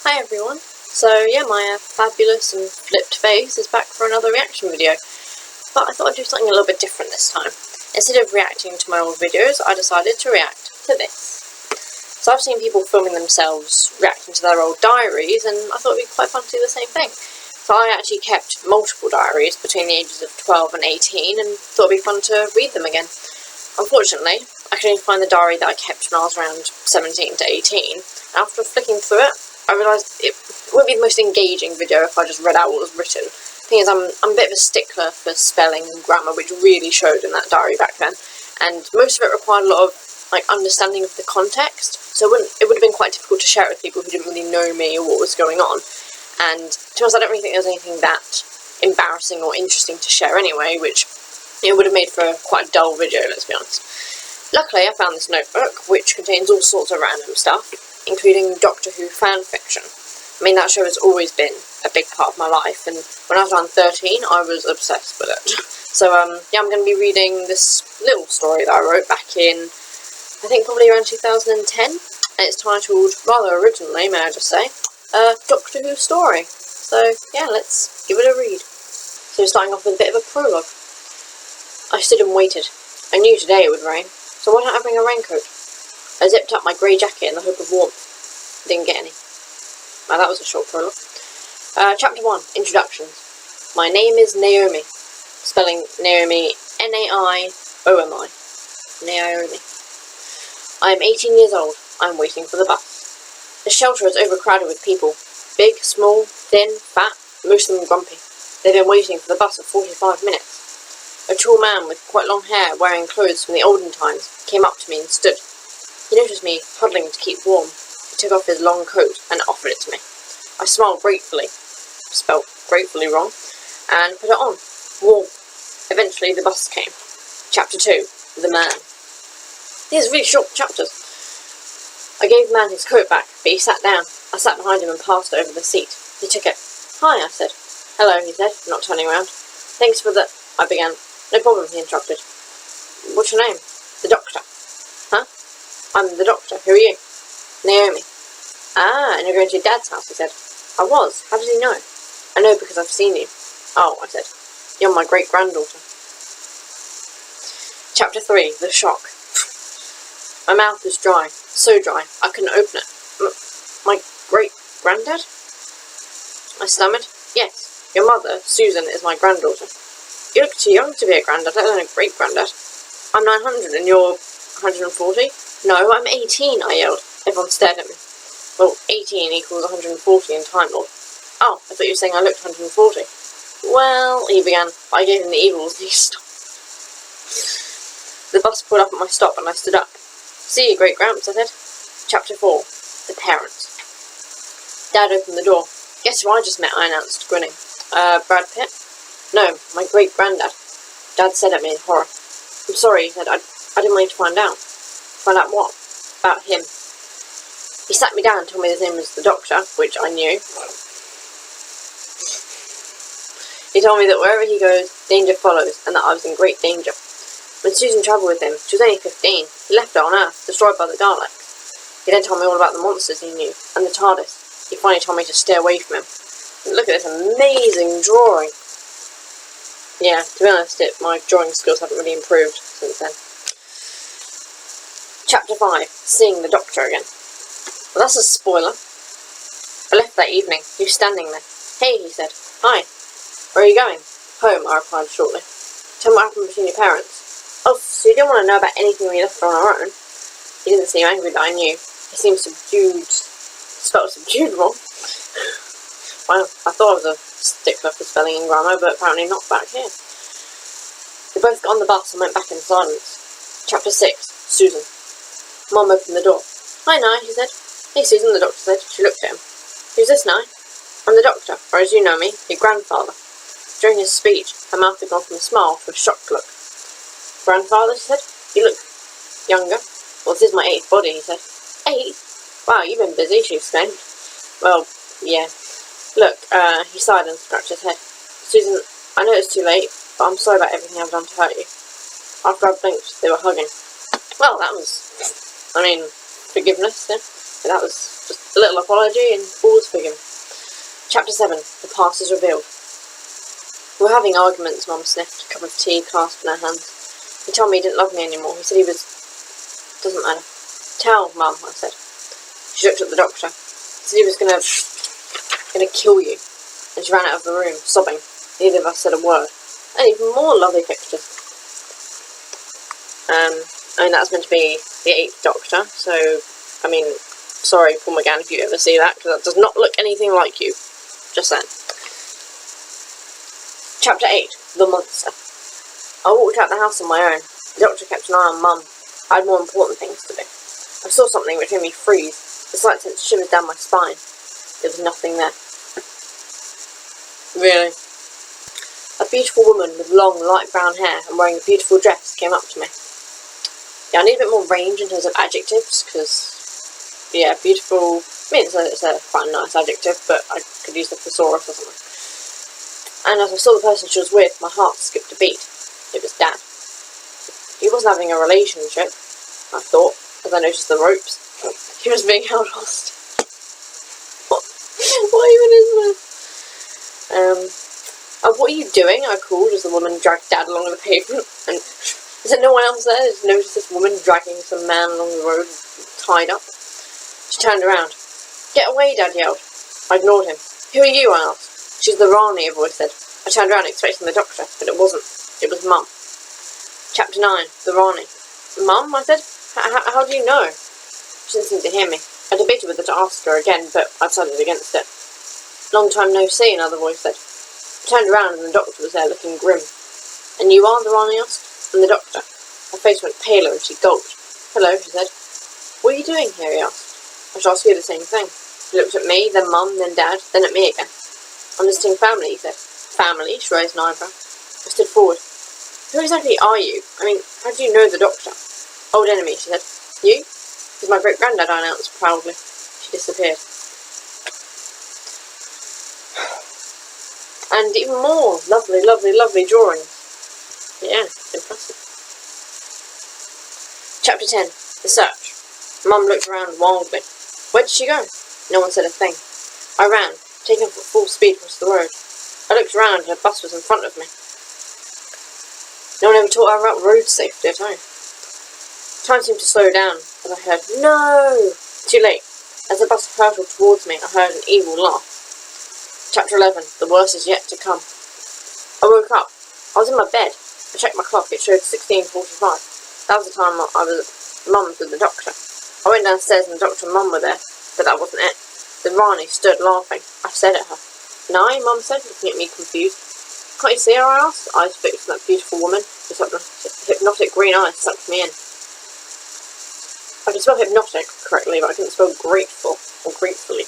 Hi everyone. So yeah, my fabulous and flipped face is back for another reaction video. But I thought I'd do something a little bit different this time. Instead of reacting to my old videos, I decided to react to this. So I've seen people filming themselves reacting to their old diaries, and I thought it'd be quite fun to do the same thing. So I actually kept multiple diaries between the ages of 12 and 18 and thought it'd be fun to read them again. Unfortunately, I could only find the diary that I kept when I was around 17 to 18, and after flicking through it, I realised it wouldn't be the most engaging video if I just read out what was written. The thing is, I'm a bit of a stickler for spelling and grammar, which really showed in that diary back then, and most of it required a lot of understanding of the context, so it would have been quite difficult to share it with people who didn't really know me or what was going on. And to be honest, I don't really think there was anything that embarrassing or interesting to share anyway, which would have made for quite a dull video, let's be honest. Luckily, I found this notebook, which contains all sorts of random stuff, including Doctor Who fanfiction. I mean, that show has always been a big part of my life, and when I was around 13, I was obsessed with it. So, yeah, I'm going to be reading this little story that I wrote back in, I think probably around 2010, and it's titled, rather originally, may I just say, Doctor Who story. So, yeah, let's give it a read. So, starting off with a bit of a prologue. I stood and waited. I knew today it would rain, so why don't I bring a raincoat? I zipped up my grey jacket in the hope of warmth. Didn't get any. Well, that was a short prologue. Chapter 1, Introductions. My name is Naomi. Spelling Naomi, N-A-I-O-M-I. Naomi. I am 18 years old. I am waiting for the bus. The shelter is overcrowded with people. Big, small, thin, fat, most of them grumpy. They've been waiting for the bus for 45 minutes. A tall man with quite long hair, wearing clothes from the olden times, came up to me and stood. He noticed me huddling to keep warm. He took off his long coat and offered it to me. I smiled gratefully, spelt gratefully wrong, and put it on. Warm. Eventually the bus came. Chapter 2, The Man. These are really short chapters. I gave the man his coat back, but he sat down. I sat behind him and passed it over the seat. He took it. Hi, I said. Hello, he said, not turning around. Thanks for the... I began. No problem, he interrupted. What's your name? The Doctor. Huh? I'm the Doctor. Who are you? Naomi. Ah, and you're going to your dad's house, he said. I was. How did he know? I know because I've seen you. Oh, I said. You're my great-granddaughter. Chapter 3, The Shock. My mouth was dry. So dry, I couldn't open it. My great-granddad? I stammered. Yes, your mother, Susan, is my granddaughter. You look too young to be a granddad, let alone a great-granddad. I'm 900 and you're 140? No, I'm 18, I yelled. Everyone stared at me. Well, 18 equals 140 in Time Lord. Oh, I thought you were saying I looked 140. Well, he began. I gave him the evils and he stopped. The bus pulled up at my stop and I stood up. See you, great-gramps, I said. Chapter 4, The Parents. Dad opened the door. Guess who I just met, I announced, grinning. Brad Pitt? No, my great-granddad. Dad said at me in horror. I'm sorry, he said. I didn't want you to find out. Find out what? About him. He sat me down and told me his name was the Doctor, which I knew. He told me that wherever he goes, danger follows, and that I was in great danger. When Susan travelled with him, she was only 15, he left her on Earth, destroyed by the Daleks. He then told me all about the monsters he knew, and the TARDIS. He finally told me to stay away from him. And look at this amazing drawing. Yeah, to be honest, my drawing skills haven't really improved since then. Chapter 5, Seeing the Doctor Again. Well, that's a spoiler. I left that evening. He was standing there. Hey, he said. Hi. Where are you going? Home, I replied shortly. Tell me what happened between your parents. Oh, so you didn't want to know about anything we left on our own? He didn't seem angry that I knew. He seemed subdued. Spelled subdued wrong. Well, I thought I was a stickler for spelling and grammar, but apparently not back here. We both got on the bus and went back in silence. Chapter 6, Susan. Mum opened the door. Hi, Nye, he said. Hey, Susan, the Doctor said. She looked at him. Who's this, Nye? I'm the Doctor, or as you know me, your grandfather. During his speech, her mouth had gone from a smile to a shocked look. Grandfather, she said. You look younger. Well, this is my 8th body, he said. 8th? Wow, you've been busy, she exclaimed. Well, yeah. Look, he sighed and scratched his head. Susan, I know it's too late, but I'm sorry about everything I've done to hurt you. After I blinked, they were hugging. Well, that was, forgiveness, yeah. But that was just a little apology and all was forgiven. Chapter 7. The past is revealed. We were having arguments, Mum sniffed, a cup of tea clasped in her hands. He told me he didn't love me anymore. He said he was... Doesn't matter. Tell, Mum, I said. She looked at the doctor. He said he was gonna kill you. And she ran out of the room, sobbing. Neither of us said a word. And even more lovely pictures. That's meant to be the 8th Doctor, so, sorry, Paul McGann, if you ever see that, because that does not look anything like you. Just saying. Chapter 8. The Monster. I walked out the house on my own. The doctor kept an eye on Mum. I had more important things to do. I saw something which made me freeze. The sight sent shivers down my spine. There was nothing there. Really? A beautiful woman with long, light brown hair and wearing a beautiful dress came up to me. Yeah, I need a bit more range in terms of adjectives, because, yeah, beautiful... it's a quite a nice adjective, but I could use the thesaurus or something. And as I saw the person she was with, my heart skipped a beat. It was Dad. He wasn't having a relationship, I thought, as I noticed the ropes. He was being held hostage. What even is this? What are you doing? I called as the woman dragged Dad along the pavement. And is there no one else there? I just noticed this woman dragging some man along the road, tied up. She turned around. Get away, Dad yelled. I ignored him. Who are you? I asked. She's the Rani, a voice said. I turned around expecting the doctor, but it wasn't. It was Mum. Chapter 9. The Rani. Mum? I said. How do you know? She didn't seem to hear me. I debated whether to ask her again, but I decided against it. Long time no see, another voice said. I turned around and the doctor was there looking grim. And you are? The Rani asked. And the doctor. Her face went paler and she gulped. Hello, she said. What are you doing here? He asked. I should ask you the same thing. He looked at me, then Mum, then Dad, then at me again. I'm visiting family, he said. Family? She raised an eyebrow. I stood forward. Who exactly are you? How do you know the doctor? Old enemy, she said. You? He's my great-granddad, I announced proudly. She disappeared. And even more lovely, lovely, lovely drawings. Yeah, impressive. Chapter 10. The Search. Mum looked around wildly. Where did she go? No one said a thing. I ran, taking off at full speed across the road. I looked around and a bus was in front of me. No one ever taught her about road safety at home. Time seemed to slow down, and I heard, no! Too late. As the bus hurtled towards me, I heard an evil laugh. Chapter 11. The worst is yet to come. I woke up. I was in my bed. I checked my clock. It showed 16:45. That was the time I was at Mum's with the doctor. I went downstairs and the doctor and Mum were there, but that wasn't it. The Rani stood laughing. I stared at her. Nye, Mum said, looking at me confused. Can't you see her? I asked. Eyes fixed on that beautiful woman. His hypnotic green eyes sucked me in. I could spell hypnotic correctly, but I couldn't spell grateful or gratefully.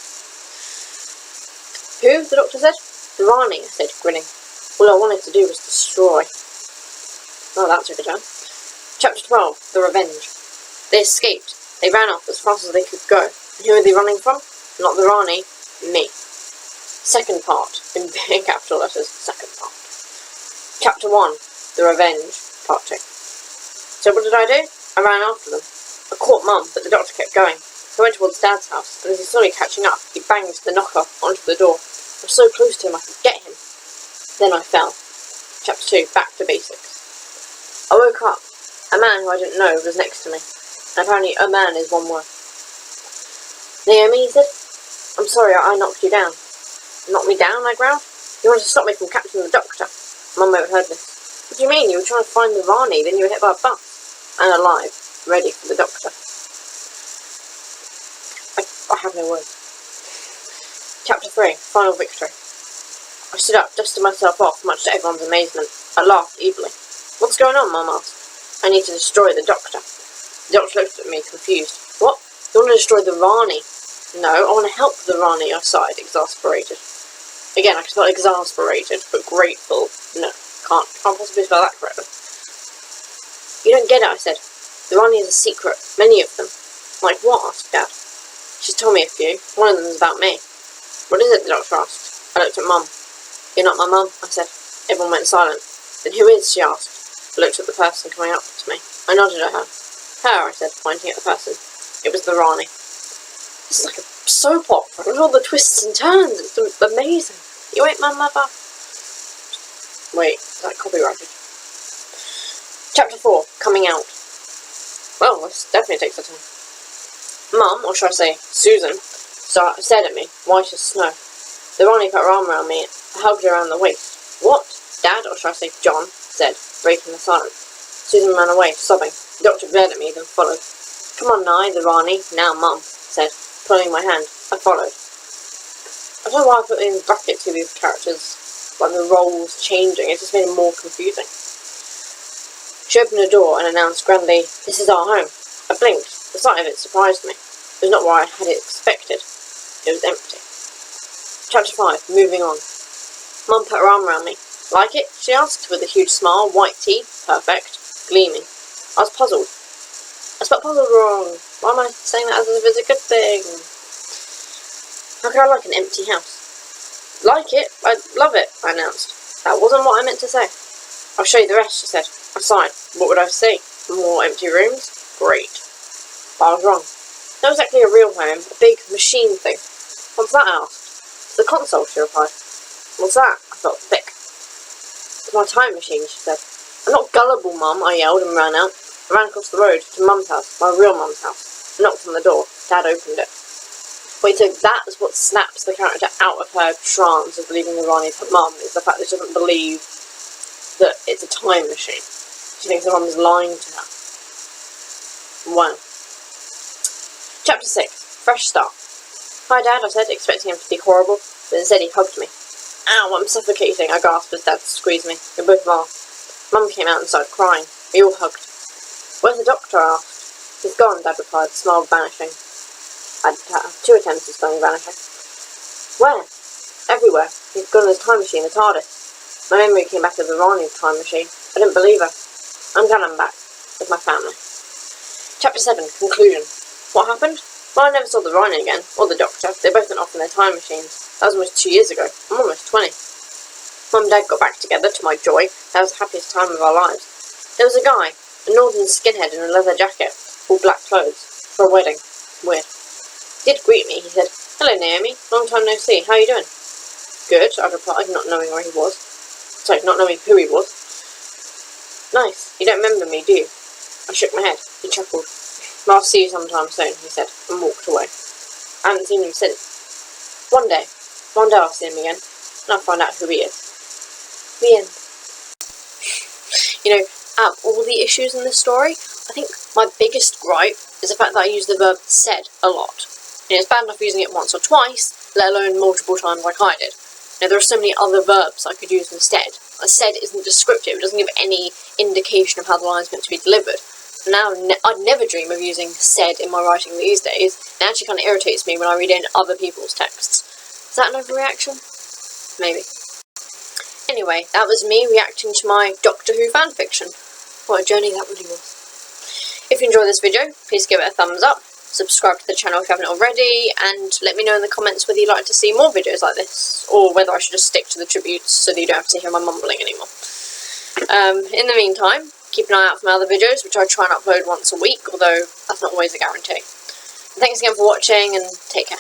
Who? The doctor said. The Rani, I said, grinning. All I wanted to do was destroy. Oh, that took a turn. Chapter 12. The Revenge. They escaped. They ran off as fast as they could go. And who are they running from? Not the Rani. Me. Second part. In big capital letters. Second part. Chapter 1. The Revenge. Part 2. So what did I do? I ran after them. I caught Mum, but the doctor kept going. He went towards Dad's house, and as he saw me catching up, he banged the knocker onto the door. I was so close to him I could get him. Then I fell. Chapter 2. Back to basics. I woke up. A man who I didn't know was next to me. And apparently a man is one word. Naomi, he said. I'm sorry, I knocked you down. Knocked me down? I growled. You wanted to stop me from capturing the doctor. Mum overheard this. What do you mean? You were trying to find the Rani, then you were hit by a bus. And alive. Ready for the doctor. I have no words. Chapter 3. Final Victory. I stood up, dusted myself off, much to everyone's amazement. I laughed evilly. What's going on? Mum asked. I need to destroy the doctor. The doctor looked at me, confused. What? You want to destroy the Rani? No, I want to help the Rani, I sighed, exasperated. Again, I could spell exasperated, but grateful. No, can't possibly spell that correctly. You don't get it, I said. The Rani is a secret. Many of them. Like what? Asked Dad. She's told me a few. One of them is about me. What is it? The doctor asked. I looked at Mum. You're not my mum, I said. Everyone went silent. Then who is? She asked. I looked at the person coming up to me. I nodded at her. Her, I said, pointing at the person. It was the Rani. This is like a soap opera with all the twists and turns. It's amazing. You ain't my mother. Wait, is that copyrighted? Chapter 4, Coming Out. Well, this definitely takes a turn. Mum, or should I say Susan, stared at me, white as snow. The Rani put her arm around me and hugged her around the waist. What? Dad, or should I say John, said, breaking the silence. Susan ran away, sobbing. The doctor glared at me, then followed. Come on, Nye, the Rani, now Mum, said, pulling my hand. I followed. I don't know why I put in brackets with these characters, like the roles changing. It just made it more confusing. She opened the door and announced grandly, This is our home. I blinked. The sight of it surprised me. It was not what I had expected. It was empty. Chapter 5, Moving On. Mum put her arm around me. Like it? She asked with a huge smile, white teeth, perfect, gleaming. I was puzzled. I spelled puzzled wrong. Why am I saying that as if it's a good thing? How could I like an empty house? Like it? I love it, I announced. That wasn't what I meant to say. I'll show you the rest, she said. I sighed. What would I see? More empty rooms? Great. But I was wrong. Not exactly a real home, a big machine thing. What's that, I asked. It's the console, she replied. What's that? I felt thick. It's my time machine, she said. I'm not gullible, Mum, I yelled and ran out. I ran across the road to Mum's house, my real Mum's house. I knocked on the door. Dad opened it. Wait, so that's what snaps the character out of her trance of believing the Rani put Mum, is the fact that she doesn't believe that it's a time machine. She thinks her mum's lying to her. Wow. Chapter 6, Fresh Start. Hi, Dad, I said, expecting him to be horrible, but instead he hugged me. Ow, I'm suffocating, I gasped as Dad squeezed me. We both laughed. Mum came out and started crying. We all hugged. Where's the doctor? I asked. He's gone, Dad replied, smile vanishing. I'd had 2 attempts at spelling vanishing. Where? Everywhere. He's gone in his time machine, the TARDIS. My memory came back of the Rani time machine. I didn't believe her. I'm glad I'm back. With my family. Chapter 7, Conclusion. What happened? Well, I never saw the Rani again, or the doctor. They both went off in their time machines. That was almost 2 years ago. I'm almost 20. Mum and Dad got back together, to my joy. That was the happiest time of our lives. There was a guy, a northern skinhead in a leather jacket, all black clothes, for a wedding. Weird. He did greet me. He said, Hello, Naomi. Long time no see. How are you doing? Good, I replied, not knowing where he was. Sorry, not knowing who he was. Nice. You don't remember me, do you? I shook my head. He chuckled. Well, I'll see you sometime soon, he said, and walked away. I haven't seen him since. One day I'll see him again, and I'll find out who he is. The end. You know, out of all the issues in this story, I think my biggest gripe is the fact that I use the verb said a lot. You know, it's bad enough using it once or twice, let alone multiple times like I did. You know, there are so many other verbs I could use instead. A said isn't descriptive, it doesn't give any indication of how the line's meant to be delivered. Now, I'd never dream of using said in my writing these days. It actually kind of irritates me when I read in other people's texts. Is that an overreaction? Maybe. Anyway, that was me reacting to my Doctor Who fanfiction. What a journey that really was. If you enjoyed this video, please give it a thumbs up, subscribe to the channel if you haven't already, and let me know in the comments whether you'd like to see more videos like this, or whether I should just stick to the tributes so that you don't have to hear my mumbling anymore. In the meantime, keep an eye out for my other videos, which I try and upload once a week, although that's not always a guarantee. And thanks again for watching, and take care.